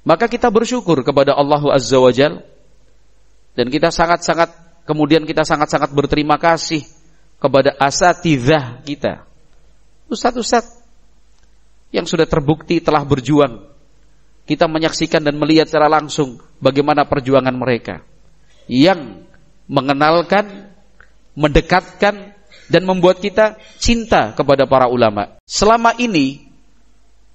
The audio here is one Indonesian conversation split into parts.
Maka kita bersyukur kepada Allah Azza wa Jalla, dan kita sangat-sangat berterima kasih kepada asatidzah kita, ustaz-ustaz yang sudah terbukti telah berjuang. Kita menyaksikan dan melihat secara langsung bagaimana perjuangan mereka, yang mengenalkan, mendekatkan, dan membuat kita cinta kepada para ulama. Selama ini,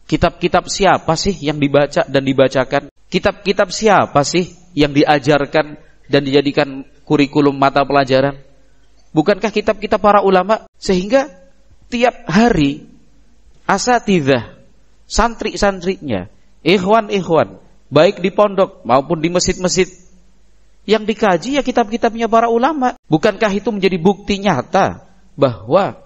kitab-kitab siapa sih yang dibaca dan dibacakan? Kitab-kitab siapa sih yang diajarkan dan dijadikan kurikulum mata pelajaran? Bukankah kitab-kitab para ulama? Sehingga tiap hari asatidzah, santri-santrinya, ikhwan-ikhwan, baik di pondok maupun di masjid-masjid, yang dikaji ya kitab-kitabnya para ulama. Bukankah itu menjadi bukti nyata bahwa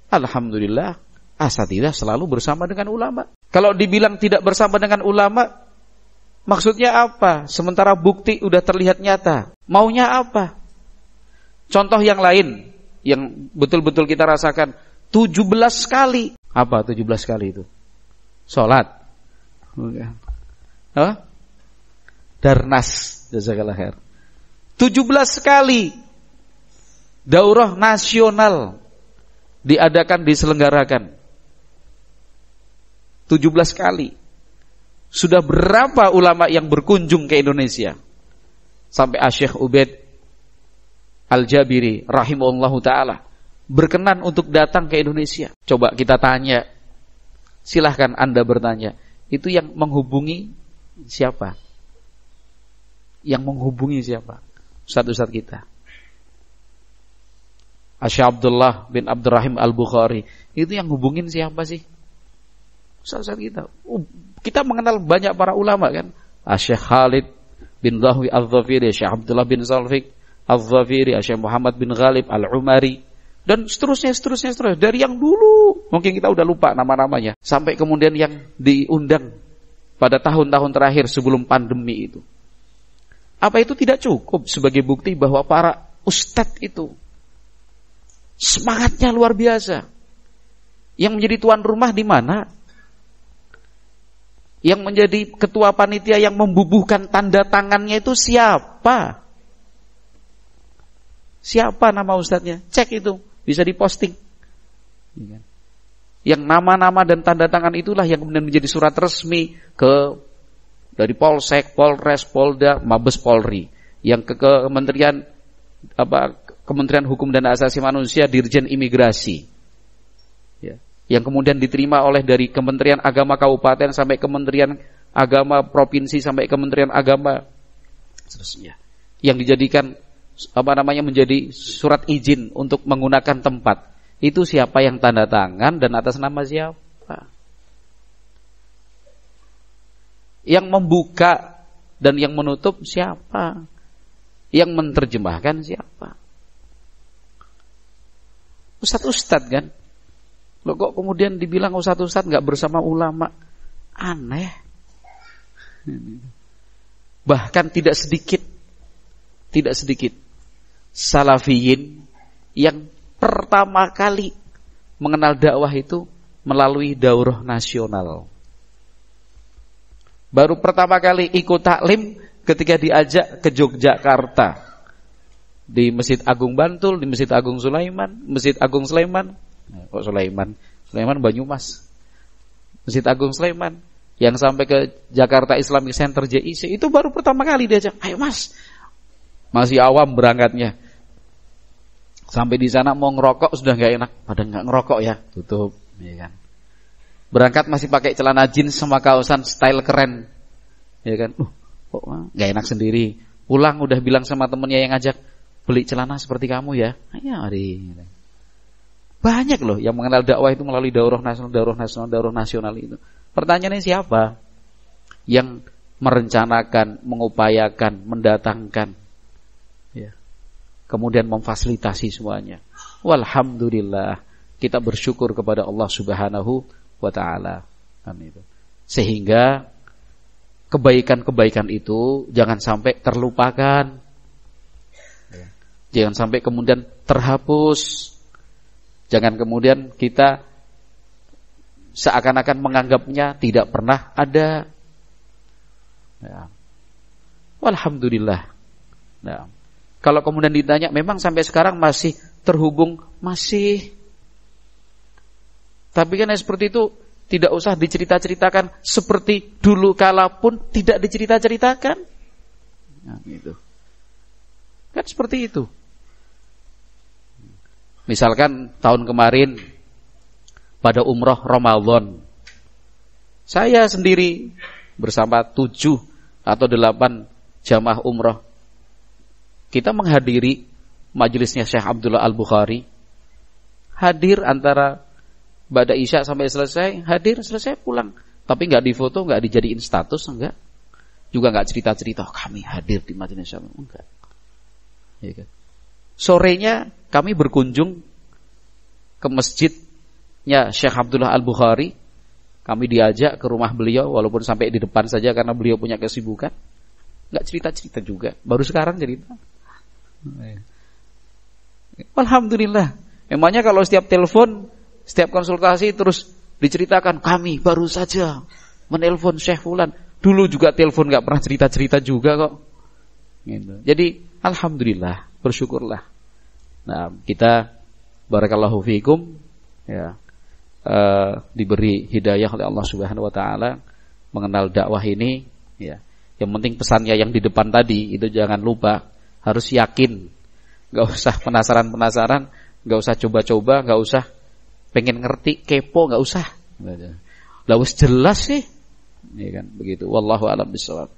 alhamdulillah asatidzah selalu bersama dengan ulama? Kalau dibilang tidak bersama dengan ulama, maksudnya apa? Sementara bukti udah terlihat nyata. Maunya apa? Contoh yang lain yang betul-betul kita rasakan, 17 kali. Apa 17 kali itu? Salat. Apa? Darnas, jazakallah khair. 17 kali daurah nasional diselenggarakan. 17 kali. Sudah berapa ulama yang berkunjung ke Indonesia? Sampai Syekh Ubaid Al-Jabiri rahimahullahu ta'ala berkenan untuk datang ke Indonesia. Coba kita tanya, silahkan Anda bertanya, itu yang menghubungi siapa? Yang menghubungi siapa? Ustaz-ustaz kita. Syekh Abdullah bin Abdurrahim Al-Bukhari, itu yang hubungin siapa sih? Ustaz-ustaz kita. Kita mengenal banyak para ulama kan? Syekh Khalid bin Dahwi Al-Dhafiri, Syekh Abdullah bin Zalfiq Al-Dhafiri, Syekh Muhammad bin Ghalib Al-Umari, dan seterusnya. Dari yang dulu, mungkin kita udah lupa nama-namanya, sampai kemudian yang diundang pada tahun-tahun terakhir sebelum pandemi itu. Apa itu tidak cukup sebagai bukti bahwa para ustadz itu semangatnya luar biasa? Yang menjadi tuan rumah di mana? Yang menjadi ketua panitia yang membubuhkan tanda tangannya itu siapa? Siapa nama ustadznya? Cek itu, bisa diposting. Yang nama-nama dan tanda tangan itulah yang kemudian menjadi surat resmi dari Polsek, Polres, Polda, Mabes Polri, yang ke Kementerian Kementerian Hukum dan Asasi Manusia, Dirjen Imigrasi, ya, yang kemudian diterima oleh dari Kementerian Agama Kabupaten sampai Kementerian Agama Provinsi sampai Kementerian Agama, seterusnya, yang dijadikan menjadi surat izin untuk menggunakan tempat. Itu siapa yang tanda tangan dan atas nama siapa? Yang membuka dan yang menutup siapa? Yang menerjemahkan siapa? Ustadz kan? Loh, kok kemudian dibilang ustadz gak bersama ulama? Aneh. Bahkan tidak sedikit salafiyin yang pertama kali mengenal dakwah itu melalui daurah nasional. Baru pertama kali ikut taklim ketika diajak ke Yogyakarta, di Masjid Agung Bantul, di Masjid Agung Sulaiman, Masjid Agung Sulaiman, kok Sulaiman Banyumas, Masjid Agung Sulaiman, yang sampai ke Jakarta Islamic Center JIC, itu baru pertama kali diajak. Ayo mas, masih awam berangkatnya. Sampai di sana mau ngerokok sudah nggak enak, pada nggak ngerokok ya, tutup, ya kan. Berangkat masih pakai celana jeans sama kaosan style keren, ya kan. Kok nggak enak sendiri. Pulang udah bilang sama temennya yang ngajak, beli celana seperti kamu ya. Ayo mari. Banyak loh yang mengenal dakwah itu melalui daurah nasional itu. Pertanyaannya siapa yang merencanakan, mengupayakan, mendatangkan, ya, kemudian memfasilitasi semuanya? Walhamdulillah, kita bersyukur kepada Allah Subhanahu wa ta'ala. Sehingga kebaikan-kebaikan itu jangan sampai terlupakan, jangan sampai kemudian terhapus, jangan kemudian kita seakan-akan menganggapnya tidak pernah ada. Ya. Alhamdulillah. Nah, kalau kemudian ditanya, memang sampai sekarang masih terhubung? Masih. Tapi kan seperti itu tidak usah dicerita-ceritakan, seperti dulu kala pun tidak dicerita-ceritakan. Nah, gitu. Kan seperti itu. Misalkan tahun kemarin pada umroh Ramadan, saya sendiri bersama 7 atau 8 jamaah umroh, kita menghadiri majelisnya Syekh Abdullah Al-Bukhari. Hadir antara Ba'da Isya sampai selesai, hadir, selesai, pulang. Tapi enggak difoto, enggak dijadiin status, enggak. Juga enggak cerita-cerita, oh, kami hadir di majelis Syekh, enggak. Ya kan? Sorenya kami berkunjung ke masjidnya Syekh Abdullah Al-Bukhari. Kami diajak ke rumah beliau, walaupun sampai di depan saja karena beliau punya kesibukan. Enggak cerita-cerita juga, baru sekarang cerita. Alhamdulillah. Emangnya kalau setiap telepon, setiap konsultasi terus diceritakan, kami baru saja menelpon Syekh Fulan. Dulu juga telepon enggak pernah cerita-cerita juga kok. Gitu. Jadi alhamdulillah, bersyukurlah. Nah, kita barakallahu fiikum ya, diberi hidayah oleh Allah Subhanahu wa taala mengenal dakwah ini ya. Yang penting pesannya yang di depan tadi itu jangan lupa, harus yakin. Enggak usah penasaran-penasaran, enggak usah coba-coba, enggak usah pengen ngerti, kepo, enggak usah. Lah wis jelas sih. Ya kan, begitu. Wallahu a'lam bishawab.